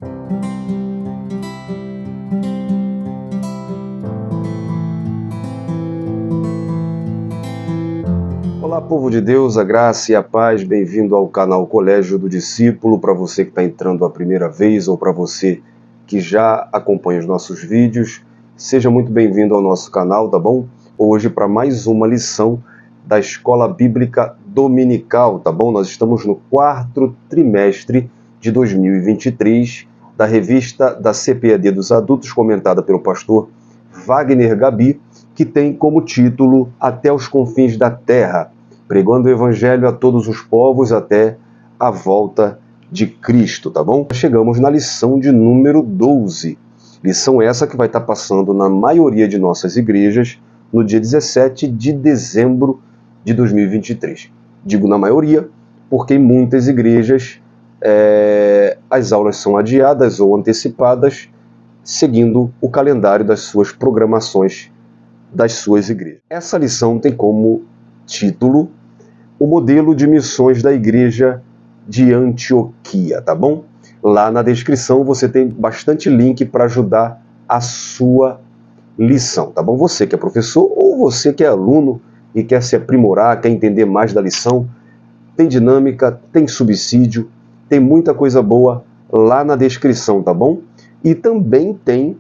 Olá, povo de Deus, a graça e a paz, bem-vindo ao canal Colégio do Discípulo. Para você que está entrando a primeira vez ou para você que já acompanha os nossos vídeos, seja muito bem-vindo ao nosso canal, tá bom? Hoje para mais uma lição da Escola Bíblica Dominical, tá bom? Nós estamos no quarto trimestre de 2023 da revista da CPAD dos Adultos, comentada pelo pastor Wagner Gabi, que tem como título Até os Confins da Terra, pregando o Evangelho a todos os povos até a volta de Cristo, tá bom? Chegamos na lição de número 12. Lição essa que vai estar passando na maioria de nossas igrejas no dia 17 de dezembro de 2023. Digo na maioria, porque em muitas igrejas as aulas são adiadas ou antecipadas, seguindo o calendário das suas programações das suas igrejas. Essa lição tem como título o modelo de missões da igreja de Antioquia, tá bom? Lá na descrição você tem bastante link para ajudar a sua lição, tá bom? Você que é professor ou você que é aluno e quer se aprimorar, quer entender mais da lição, tem dinâmica, tem subsídio, tem muita coisa boa lá na descrição, tá bom? E também tem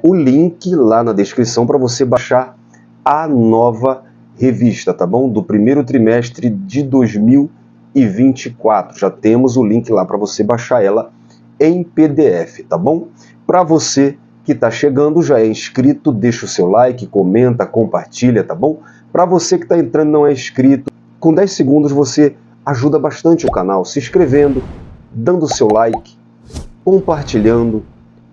o link lá na descrição para você baixar a nova revista, tá bom? Do primeiro trimestre de 2024. Já temos o link lá para você baixar ela em PDF, tá bom? Para você que está chegando, já é inscrito, deixa o seu like, comenta, compartilha, tá bom? Para você que está entrando e não é inscrito, com 10 segundos você ajuda bastante o canal, se inscrevendo, dando o seu like, compartilhando,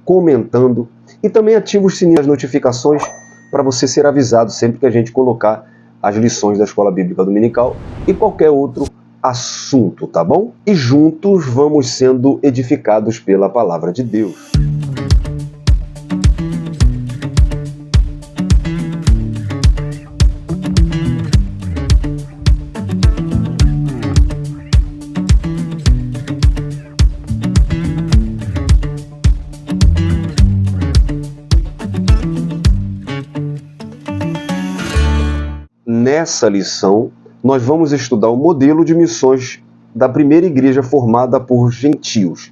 comentando e também ativa o sininho das notificações para você ser avisado sempre que a gente colocar as lições da Escola Bíblica Dominical e qualquer outro assunto, tá bom? E juntos vamos sendo edificados pela Palavra de Deus. Nessa lição, nós vamos estudar o modelo de missões da primeira igreja formada por gentios.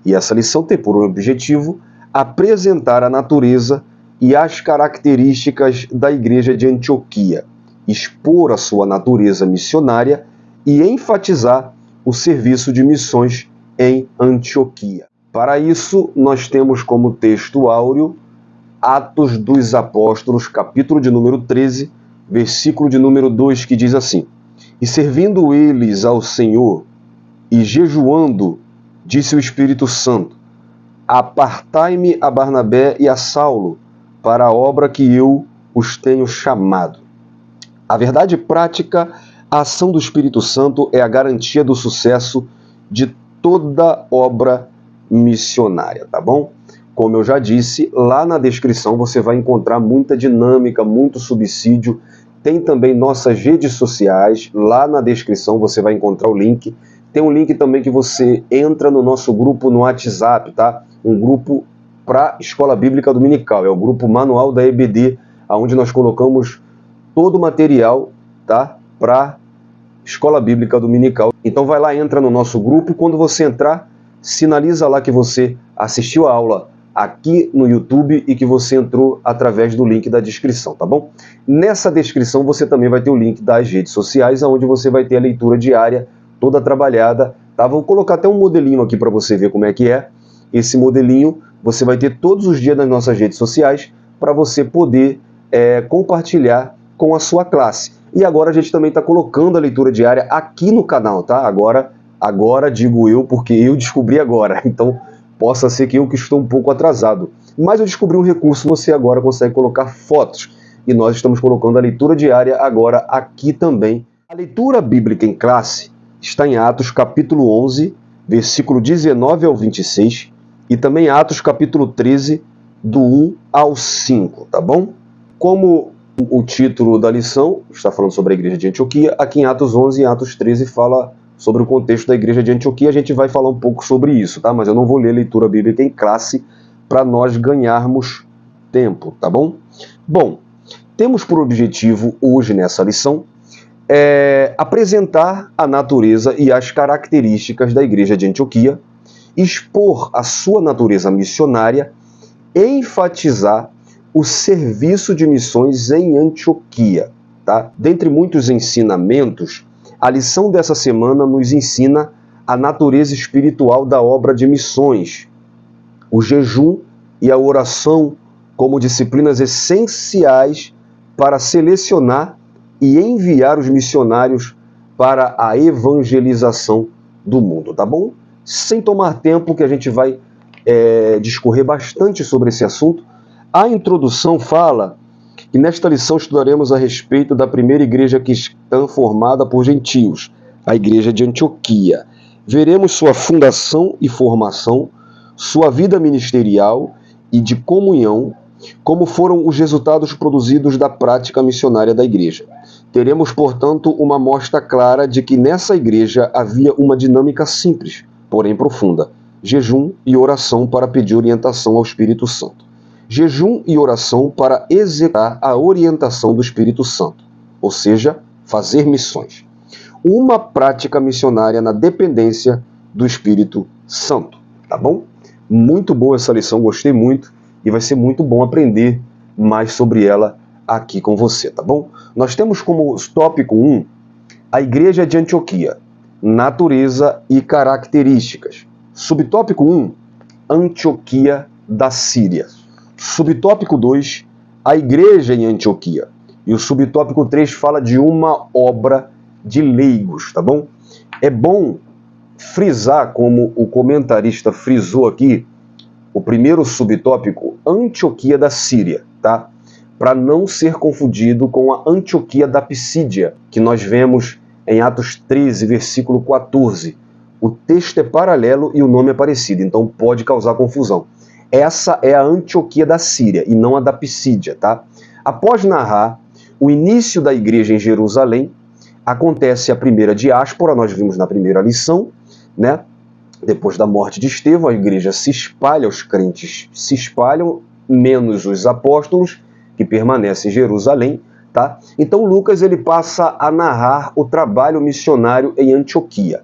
E essa lição tem por objetivo apresentar a natureza e as características da igreja de Antioquia, expor a sua natureza missionária e enfatizar o serviço de missões em Antioquia. Para isso, nós temos como texto áureo Atos dos Apóstolos, capítulo de número 13, versículo de número 2, que diz assim: E servindo eles ao Senhor e jejuando, disse o Espírito Santo: Apartai-me a Barnabé e a Saulo para a obra que eu os tenho chamado. A verdade prática, a ação do Espírito Santo é a garantia do sucesso de toda obra missionária, tá bom? Como eu já disse, lá na descrição você vai encontrar muita dinâmica, muito subsídio. Tem também nossas redes sociais, lá na descrição você vai encontrar o link. Tem um link também que você entra no nosso grupo no WhatsApp, tá? Um grupo para Escola Bíblica Dominical, é o grupo Manual da EBD, onde nós colocamos todo o material, tá? Para Escola Bíblica Dominical. Então vai lá, entra no nosso grupo e quando você entrar, sinaliza lá que você assistiu a aula aqui no YouTube e que você entrou através do link da descrição, tá bom? Nessa descrição você também vai ter o link das redes sociais, onde você vai ter a leitura diária toda trabalhada, tá? Vou colocar até um modelinho aqui para você ver como é que é. Esse modelinho você vai ter todos os dias nas nossas redes sociais para você poder compartilhar com a sua classe. E agora a gente também está colocando a leitura diária aqui no canal, tá? Agora digo eu, porque eu descobri agora, então possa ser que eu que estou um pouco atrasado. Mas eu descobri um recurso, você agora consegue colocar fotos. E nós estamos colocando a leitura diária agora aqui também. A leitura bíblica em classe está em Atos capítulo 11, versículo 19 ao 26, e também Atos capítulo 13, do 1 ao 5, tá bom? Como o título da lição está falando sobre a igreja de Antioquia, aqui em Atos 11 e Atos 13 fala sobre o contexto da igreja de Antioquia. A gente vai falar um pouco sobre isso, tá? Mas eu não vou ler leitura bíblica em classe para nós ganharmos tempo, tá bom? Bom, temos por objetivo hoje nessa lição apresentar a natureza e as características da igreja de Antioquia, expor a sua natureza missionária, enfatizar o serviço de missões em Antioquia, tá? Dentre muitos ensinamentos, a lição dessa semana nos ensina a natureza espiritual da obra de missões, o jejum e a oração como disciplinas essenciais para selecionar e enviar os missionários para a evangelização do mundo, tá bom? Sem tomar tempo, que a gente vai discorrer bastante sobre esse assunto. A introdução fala que nesta lição estudaremos a respeito da primeira igreja cristã formada por gentios, a igreja de Antioquia. Veremos sua fundação e formação, sua vida ministerial e de comunhão, como foram os resultados produzidos da prática missionária da igreja. Teremos, portanto, uma amostra clara de que nessa igreja havia uma dinâmica simples, porém profunda: jejum e oração para pedir orientação ao Espírito Santo. Jejum e oração para executar a orientação do Espírito Santo, ou seja, fazer missões. Uma prática missionária na dependência do Espírito Santo, tá bom? Muito boa essa lição, gostei muito, e vai ser muito bom aprender mais sobre ela aqui com você, tá bom? Nós temos como tópico 1 a igreja de Antioquia, natureza e características. Subtópico 1, Antioquia da Síria. Subtópico 2, a igreja em Antioquia. E o subtópico 3 fala de uma obra de leigos, tá bom? É bom frisar, como o comentarista frisou aqui, o primeiro subtópico, Antioquia da Síria, tá? Para não ser confundido com a Antioquia da Pisídia, que nós vemos em Atos 13, versículo 14. O texto é paralelo e o nome é parecido, então pode causar confusão. Essa é a Antioquia da Síria e não a da Pisídia, tá? Após narrar o início da igreja em Jerusalém, acontece a primeira diáspora, nós vimos na primeira lição, né? Depois da morte de Estevão, a igreja se espalha, os crentes se espalham, menos os apóstolos, que permanecem em Jerusalém, tá? Então Lucas ele passa a narrar o trabalho missionário em Antioquia.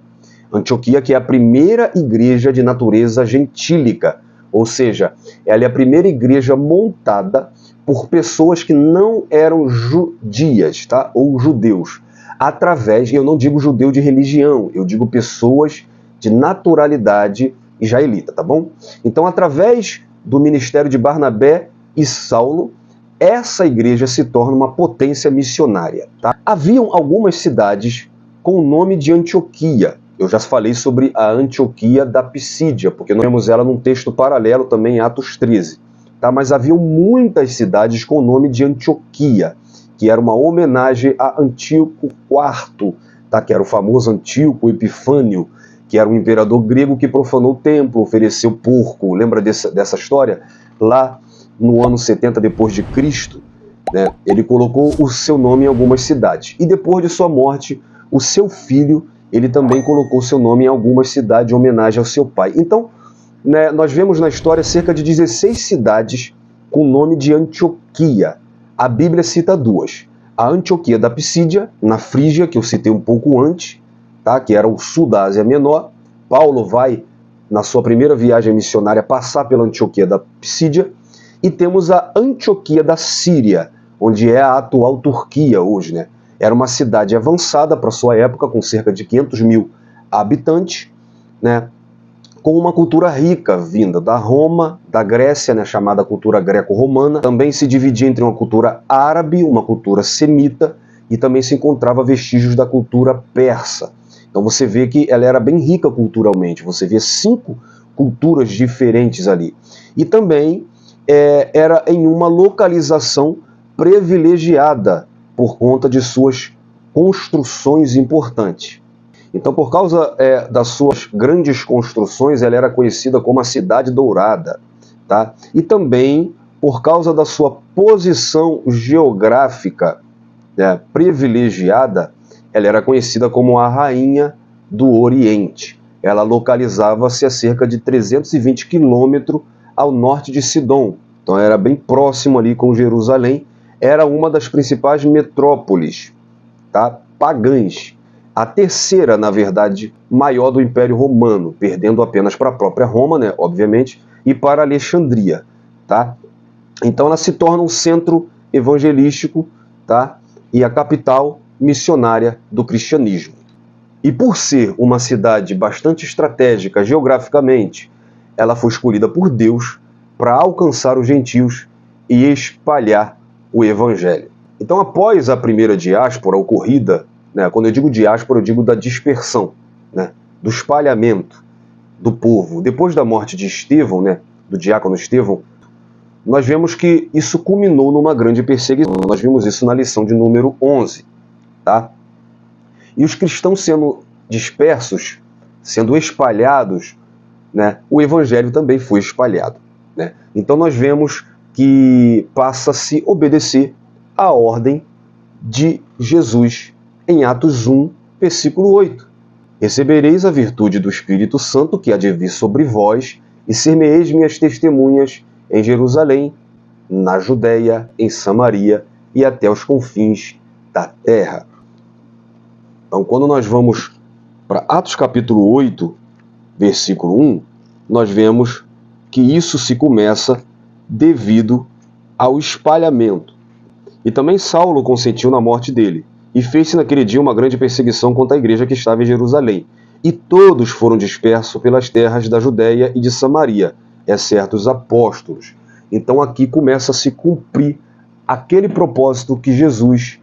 Antioquia, que é a primeira igreja de natureza gentílica, ou seja, ela é a primeira igreja montada por pessoas que não eram judias, tá? Ou judeus, através, eu não digo judeu de religião, eu digo pessoas de naturalidade israelita, tá bom? Então, através do ministério de Barnabé e Saulo, essa igreja se torna uma potência missionária, tá? Haviam algumas cidades com o nome de Antioquia. Eu já falei sobre a Antioquia da Pisídia, porque nós vemos ela num texto paralelo também em Atos 13, tá? Mas haviam muitas cidades com o nome de Antioquia, que era uma homenagem a Antíoco IV, tá? Que era o famoso Antíoco Epifânio, que era um imperador grego que profanou o templo, ofereceu porco. Lembra dessa história? Lá no ano 70 depois de Cristo, né, ele colocou o seu nome em algumas cidades. E depois de sua morte, o seu filho, ele também colocou seu nome em algumas cidades em homenagem ao seu pai. Então, né, nós vemos na história cerca de 16 cidades com o nome de Antioquia. A Bíblia cita duas. A Antioquia da Pisídia, na Frígia, que eu citei um pouco antes, tá? Que era o sul da Ásia Menor. Paulo vai, na sua primeira viagem missionária, passar pela Antioquia da Pisídia. E temos a Antioquia da Síria, onde é a atual Turquia hoje, né? Era uma cidade avançada para sua época, com cerca de 500 mil habitantes, né? Com uma cultura rica, vinda da Roma, da Grécia, né? Chamada cultura greco-romana. Também se dividia entre uma cultura árabe, uma cultura semita, e também se encontrava vestígios da cultura persa. Então você vê que ela era bem rica culturalmente, você vê 5 culturas diferentes ali. E também era em uma localização privilegiada por conta de suas construções importantes. Então, por causa das suas grandes construções, ela era conhecida como a Cidade Dourada, tá? E também por causa da sua posição geográfica privilegiada, ela era conhecida como a Rainha do Oriente. Ela localizava-se a cerca de 320 quilômetros ao norte de Sidom. Então era bem próximo ali com Jerusalém. Era uma das principais metrópoles, tá, pagãs. A terceira, na verdade, maior do Império Romano, perdendo apenas para a própria Roma, né, obviamente, e para Alexandria. Tá? Então ela se torna um centro evangelístico, tá, e a capital missionária do cristianismo. E por ser uma cidade bastante estratégica geograficamente, ela foi escolhida por Deus para alcançar os gentios e espalhar o evangelho. Então, após a primeira diáspora ocorrida, né, quando eu digo diáspora, eu digo da dispersão, né, do espalhamento do povo. Depois da morte de Estevão, né, do diácono Estevão, nós vemos que isso culminou numa grande perseguição. Nós vimos isso na lição de número 11. Tá? E os cristãos sendo dispersos, sendo espalhados, né, o evangelho também foi espalhado. Né? Então nós vemos que passa a se obedecer à ordem de Jesus em Atos 1, versículo 8. Recebereis a virtude do Espírito Santo que há de vir sobre vós, e ser-me-eis minhas testemunhas em Jerusalém, na Judéia, em Samaria e até os confins da terra. Então, quando nós vamos para Atos capítulo 8, versículo 1, nós vemos que isso se começa devido ao espalhamento. E também Saulo consentiu na morte dele, e fez-se naquele dia uma grande perseguição contra a igreja que estava em Jerusalém. E todos foram dispersos pelas terras da Judéia e de Samaria, exceto os apóstolos. Então aqui começa a se cumprir aquele propósito que Jesus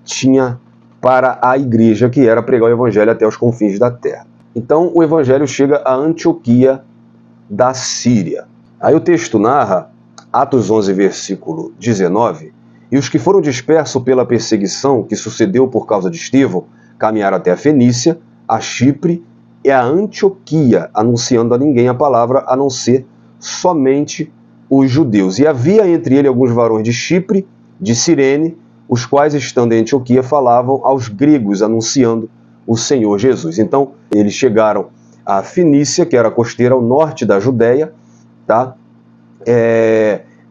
tinha para a igreja, que era pregar o evangelho até os confins da terra. Então o evangelho chega a Antioquia da Síria. Aí o texto narra, Atos 11, versículo 19, e os que foram dispersos pela perseguição que sucedeu por causa de Estevão, caminharam até a Fenícia, a Chipre e a Antioquia, anunciando a ninguém a palavra, a não ser somente os judeus. E havia entre ele alguns varões de Chipre, de Cirene, os quais, estando em Antioquia, falavam aos gregos, anunciando o Senhor Jesus. Então, eles chegaram à Fenícia, que era a costeira ao norte da Judéia, tá?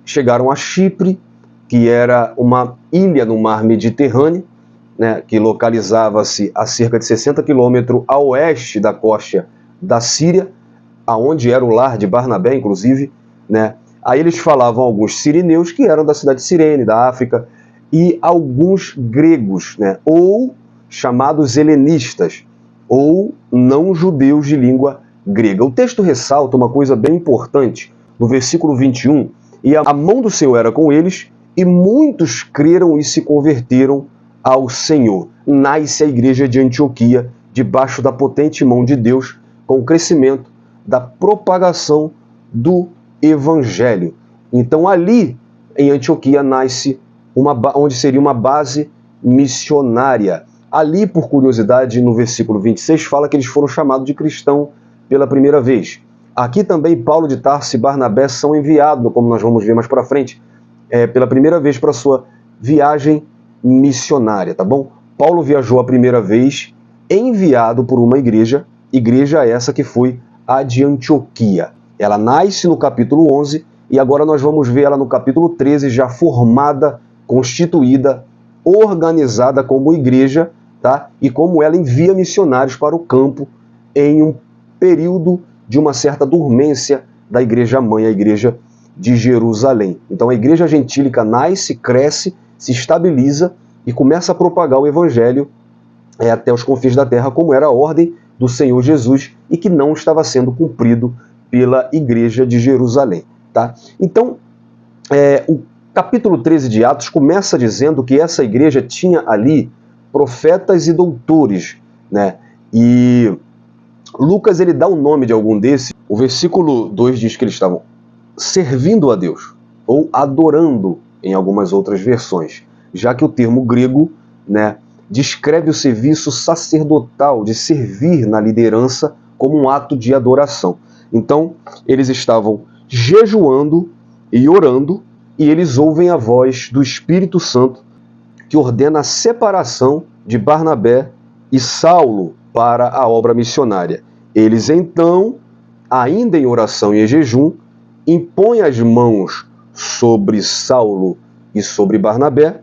Chegaram a Chipre, que era uma ilha no mar Mediterrâneo, né, que localizava-se a cerca de 60 quilômetros a oeste da costa da Síria, aonde era o lar de Barnabé, inclusive, né? Aí eles falavam alguns sirineus, que eram da cidade de Cirene, da África, e alguns gregos, né, ou chamados helenistas, ou não judeus de língua grega. O texto ressalta uma coisa bem importante, no versículo 21, e a mão do Senhor era com eles, e muitos creram e se converteram ao Senhor. Nasce a igreja de Antioquia, debaixo da potente mão de Deus, com o crescimento da propagação do Evangelho. Então ali, em Antioquia, nasce onde seria uma base missionária. Ali, por curiosidade, no versículo 26, fala que eles foram chamados de cristão pela primeira vez. Aqui também Paulo de Tarso e Barnabé são enviados, como nós vamos ver mais para frente, pela primeira vez para sua viagem missionária, tá bom? Paulo viajou a primeira vez enviado por uma igreja essa que foi a de Antioquia. Ela nasce no capítulo 11 e agora nós vamos ver ela no capítulo 13 já formada, constituída, organizada como igreja, tá? E como ela envia missionários para o campo em um período de uma certa dormência da igreja mãe, a igreja de Jerusalém. Então a igreja gentílica nasce, cresce, se estabiliza e começa a propagar o evangelho até os confins da terra, como era a ordem do Senhor Jesus e que não estava sendo cumprido pela igreja de Jerusalém. Tá? Então, o capítulo 13 de Atos começa dizendo que essa igreja tinha ali profetas e doutores, né? E Lucas ele dá o nome de algum desses. O versículo 2 diz que eles estavam servindo a Deus, ou adorando em algumas outras versões, já que o termo grego, né, descreve o serviço sacerdotal de servir na liderança como um ato de adoração. Então, eles estavam jejuando e orando, e eles ouvem a voz do Espírito Santo que ordena a separação de Barnabé e Saulo para a obra missionária. Eles então, ainda em oração e em jejum, impõem as mãos sobre Saulo e sobre Barnabé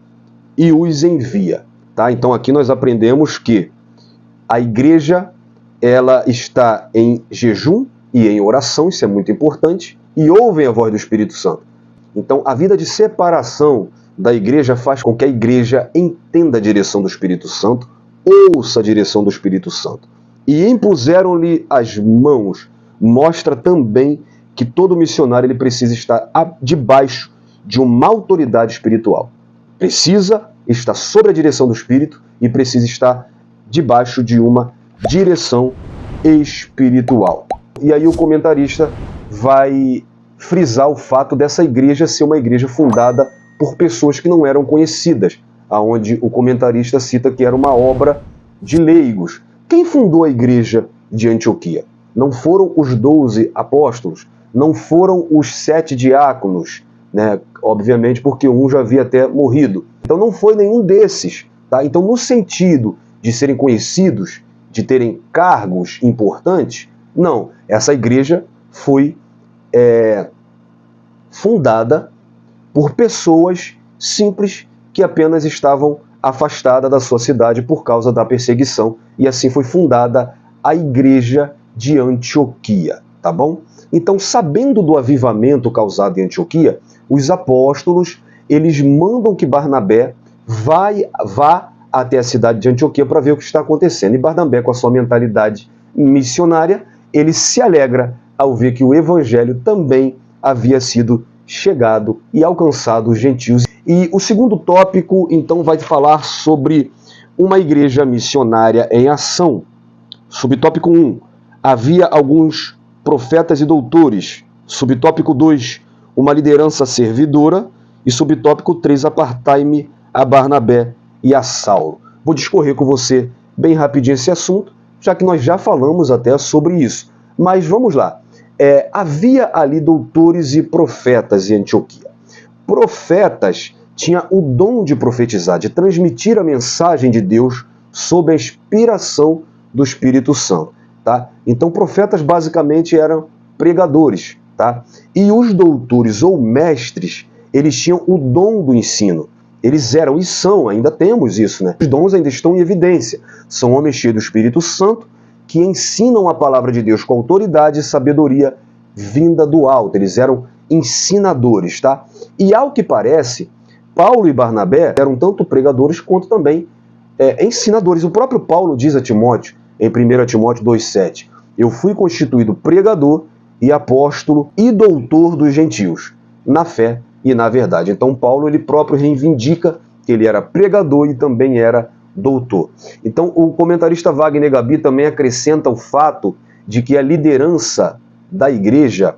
e os envia. Tá? Então aqui nós aprendemos que a igreja ela está em jejum e em oração, isso é muito importante, e ouvem a voz do Espírito Santo. Então a vida de separação da igreja faz com que a igreja entenda a direção do Espírito Santo, ouça a direção do Espírito Santo. E impuseram-lhe as mãos, mostra também que todo missionário ele precisa estar debaixo de uma autoridade espiritual. Precisa estar sob a direção do Espírito e precisa estar debaixo de uma direção espiritual. E aí o comentarista vai frisar o fato dessa igreja ser uma igreja fundada por pessoas que não eram conhecidas, aonde o comentarista cita que era uma obra de leigos. Quem fundou a igreja de Antioquia? Não foram os 12 apóstolos, não foram os 7 diáconos, né? Obviamente porque um já havia até morrido. Então não foi nenhum desses. Tá? Então no sentido de serem conhecidos, de terem cargos importantes, não. Essa igreja foi fundada por pessoas simples que apenas estavam afastadas da sua cidade por causa da perseguição. E assim foi fundada a igreja de Antioquia. Tá bom? Então, sabendo do avivamento causado em Antioquia, os apóstolos eles mandam que Barnabé vá até a cidade de Antioquia para ver o que está acontecendo. E Barnabé, com a sua mentalidade missionária, ele se alegra ao ver que o evangelho também havia sido chegado e alcançado os gentios. E o segundo tópico, então, vai falar sobre uma igreja missionária em ação. Subtópico 1, havia alguns profetas e doutores. Subtópico 2, uma liderança servidora. E subtópico 3, apartai-me a Barnabé e a Saulo. Vou discorrer com você bem rapidinho esse assunto, já que nós já falamos até sobre isso. Mas vamos lá. Havia ali doutores e profetas em Antioquia. Profetas tinham o dom de profetizar, de transmitir a mensagem de Deus sob a inspiração do Espírito Santo. Tá? Então profetas basicamente eram pregadores. Tá? E os doutores ou mestres, eles tinham o dom do ensino. Eles eram e são, ainda temos isso, né? Os dons ainda estão em evidência. São homens cheios do Espírito Santo que ensinam a palavra de Deus com autoridade e sabedoria vinda do alto. Eles eram ensinadores, tá? E ao que parece, Paulo e Barnabé eram tanto pregadores quanto também ensinadores. O próprio Paulo diz a Timóteo, em 1 Timóteo 2,7, eu fui constituído pregador e apóstolo e doutor dos gentios, na fé e na verdade. Então Paulo ele próprio reivindica que ele era pregador e também era doutor. Então o comentarista Wagner Gabi também acrescenta o fato de que a liderança da igreja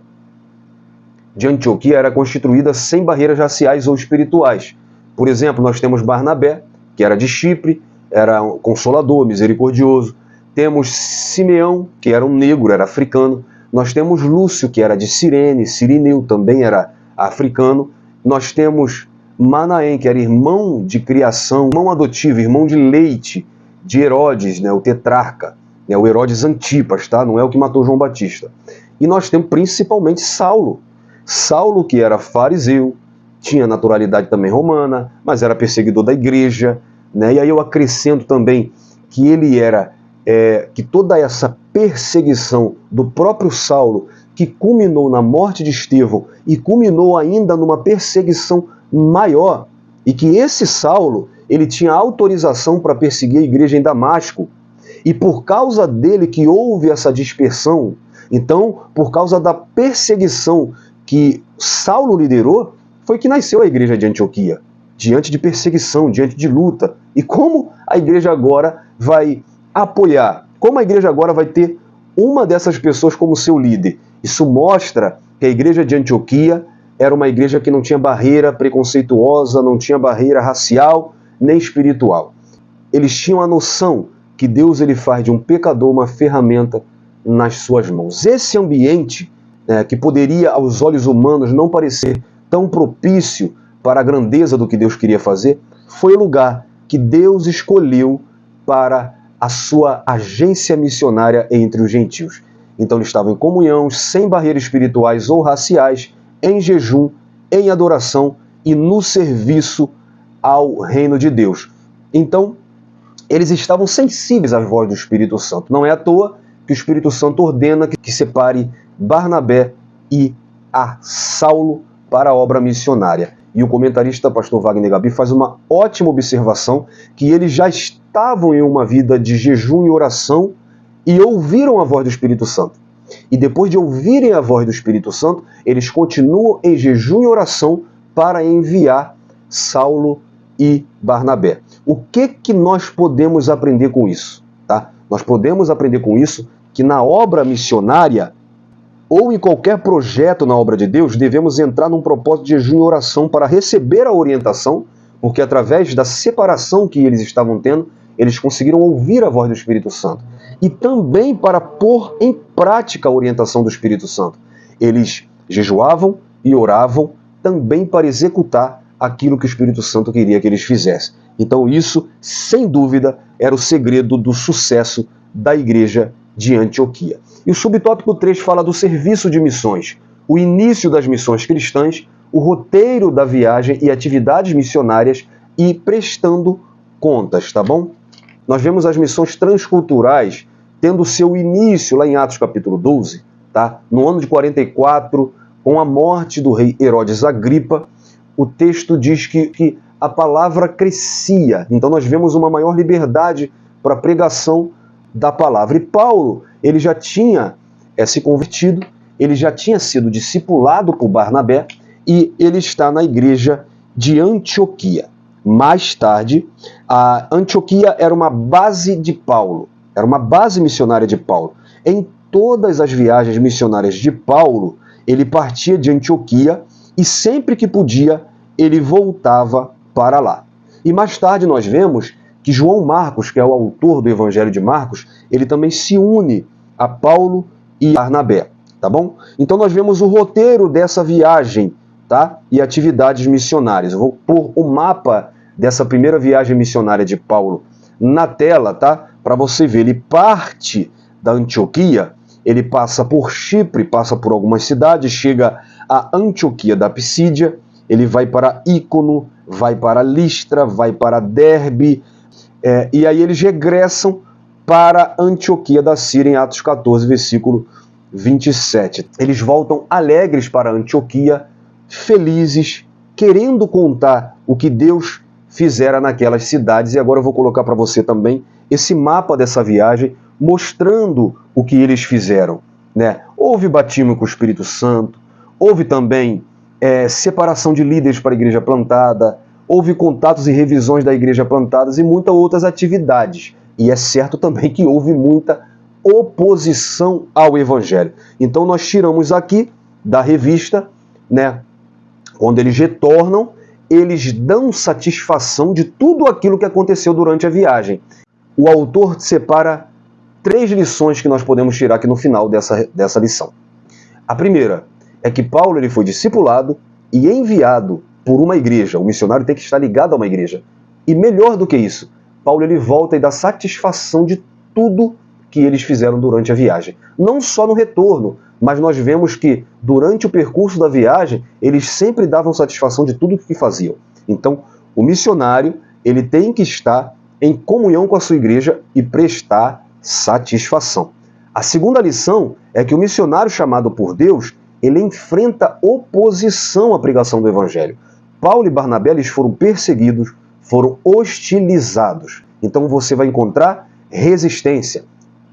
de Antioquia era constituída sem barreiras raciais ou espirituais. Por exemplo, nós temos Barnabé, que era de Chipre, era um consolador, misericordioso. Temos Simeão, que era um negro, era africano. Nós temos Lúcio, que era de Cirene, Cirineu, também era africano. Nós temos Manaém, que era irmão de criação, irmão adotivo, irmão de leite de Herodes, né, o tetrarca, né, o Herodes Antipas, tá? Não é o que matou João Batista. E nós temos principalmente Saulo. Saulo, que era fariseu, tinha naturalidade também romana, mas era perseguidor da igreja, né? E aí eu acrescento também que ele era, que toda essa perseguição do próprio Saulo, que culminou na morte de Estevão e culminou ainda numa perseguição maior, e que esse Saulo, ele tinha autorização para perseguir a igreja em Damasco, e por causa dele que houve essa dispersão. Então, por causa da perseguição que Saulo liderou, foi que nasceu a igreja de Antioquia, diante de perseguição, diante de luta. E como a igreja agora vai apoiar? Como a igreja agora vai ter uma dessas pessoas como seu líder? Isso mostra que a igreja de Antioquia era uma igreja que não tinha barreira preconceituosa, não tinha barreira racial nem espiritual. Eles tinham a noção que Deus ele faz de um pecador uma ferramenta nas suas mãos. Esse ambiente, que poderia aos olhos humanos não parecer tão propício para a grandeza do que Deus queria fazer, foi o lugar que Deus escolheu para a sua agência missionária entre os gentios. Então eles estavam em comunhão, sem barreiras espirituais ou raciais, em jejum, em adoração e no serviço ao reino de Deus. Então, eles estavam sensíveis à voz do Espírito Santo. Não é à toa que o Espírito Santo ordena que separe Barnabé e a Saulo para a obra missionária. E o comentarista pastor Wagner Gabi faz uma ótima observação, que eles já estavam em uma vida de jejum e oração e ouviram a voz do Espírito Santo. E depois de ouvirem a voz do Espírito Santo, eles continuam em jejum e oração para enviar Saulo e Barnabé. O que nós podemos aprender com isso? Tá? Nós podemos aprender com isso que na obra missionária ou em qualquer projeto na obra de Deus, devemos entrar num propósito de jejum e oração para receber a orientação, porque através da separação que eles estavam tendo, eles conseguiram ouvir a voz do Espírito Santo. E também para pôr em prática a orientação do Espírito Santo. Eles jejuavam e oravam também para executar aquilo que o Espírito Santo queria que eles fizessem. Então isso, sem dúvida, era o segredo do sucesso da igreja de Antioquia. E o subtópico 3 fala do serviço de missões, o início das missões cristãs, o roteiro da viagem e atividades missionárias e prestando contas, tá bom? Nós vemos as missões transculturais tendo seu início lá em Atos capítulo 12, tá? No ano de 44, com a morte do rei Herodes Agripa, o texto diz que a palavra crescia. Então nós vemos uma maior liberdade para a pregação da palavra. E Paulo, ele já tinha se convertido, ele já tinha sido discipulado por Barnabé e ele está na igreja de Antioquia. Mais tarde, a Antioquia era uma base de Paulo, era uma base missionária de Paulo. Em todas as viagens missionárias de Paulo, ele partia de Antioquia e sempre que podia, ele voltava para lá. E mais tarde nós vemos que João Marcos, que é o autor do Evangelho de Marcos, ele também se une a Paulo e Barnabé, tá bom? Então nós vemos o roteiro dessa viagem, tá? E atividades missionárias. Eu vou pôr o mapa dessa primeira viagem missionária de Paulo na tela, tá? Para você ver, ele parte da Antioquia, ele passa por Chipre, passa por algumas cidades, chega a Antioquia da Pisídia, ele vai para Ícono, vai para Listra, vai para Derbe, e aí eles regressam para Antioquia da Síria, em Atos 14, versículo 27. Eles voltam alegres para Antioquia, felizes, querendo contar o que Deus fizera naquelas cidades. E agora eu vou colocar para você também esse mapa dessa viagem, mostrando o que eles fizeram, né? Houve batismo com o Espírito Santo, houve também separação de líderes para a igreja plantada, houve contatos e revisões da igreja plantadas e muitas outras atividades. E é certo também que houve muita oposição ao Evangelho. Então nós tiramos aqui da revista, né, quando eles retornam, eles dão satisfação de tudo aquilo que aconteceu durante a viagem. O autor separa 3 lições que nós podemos tirar aqui no final dessa lição. A primeira é que Paulo ele foi discipulado e enviado por uma igreja. O missionário tem que estar ligado a uma igreja. E melhor do que isso, Paulo ele volta e dá satisfação de tudo que eles fizeram durante a viagem. Não só no retorno, mas nós vemos que durante o percurso da viagem, eles sempre davam satisfação de tudo que faziam. Então, o missionário ele tem que estar em comunhão com a sua igreja e prestar satisfação. A segunda lição é que o missionário chamado por Deus, ele enfrenta oposição à pregação do Evangelho. Paulo e Barnabé eles foram perseguidos, foram hostilizados. Então você vai encontrar resistência,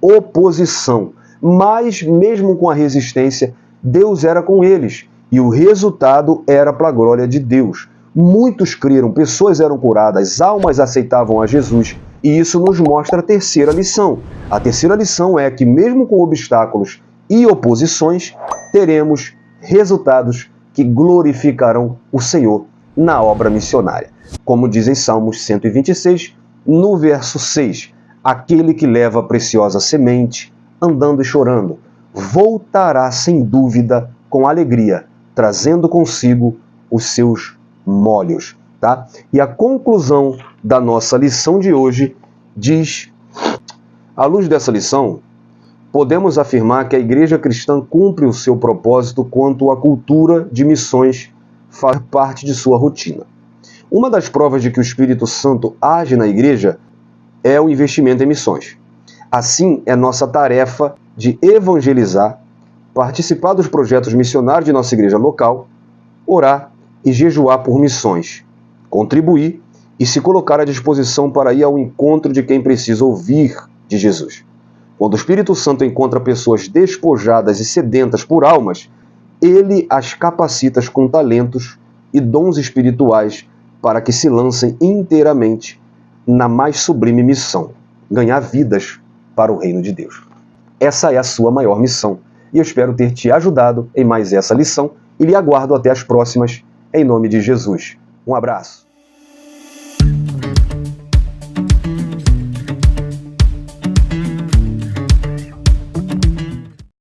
oposição. Mas mesmo com a resistência, Deus era com eles. E o resultado era para a glória de Deus. Muitos creram, pessoas eram curadas, almas aceitavam a Jesus. E isso nos mostra a terceira lição. A terceira lição é que mesmo com obstáculos e oposições, teremos resultados que glorificarão o Senhor na obra missionária. Como diz em Salmos 126, no verso 6, aquele que leva a preciosa semente, andando e chorando, voltará sem dúvida com alegria, trazendo consigo os seus molhos. Tá? E a conclusão da nossa lição de hoje diz À luz dessa lição, podemos afirmar que a igreja cristã cumpre o seu propósito quanto à cultura de missões faz parte de sua rotina. Uma das provas de que o Espírito Santo age na igreja é o investimento em missões. Assim, é nossa tarefa de evangelizar, participar dos projetos missionários de nossa igreja local, orar e jejuar por missões, contribuir e se colocar à disposição para ir ao encontro de quem precisa ouvir de Jesus. Quando o Espírito Santo encontra pessoas despojadas e sedentas por almas, ele as capacita com talentos e dons espirituais para que se lancem inteiramente na mais sublime missão, ganhar vidas para o reino de Deus. Essa é a sua maior missão, e eu espero ter te ajudado em mais essa lição e lhe aguardo até as próximas, em nome de Jesus. Um abraço.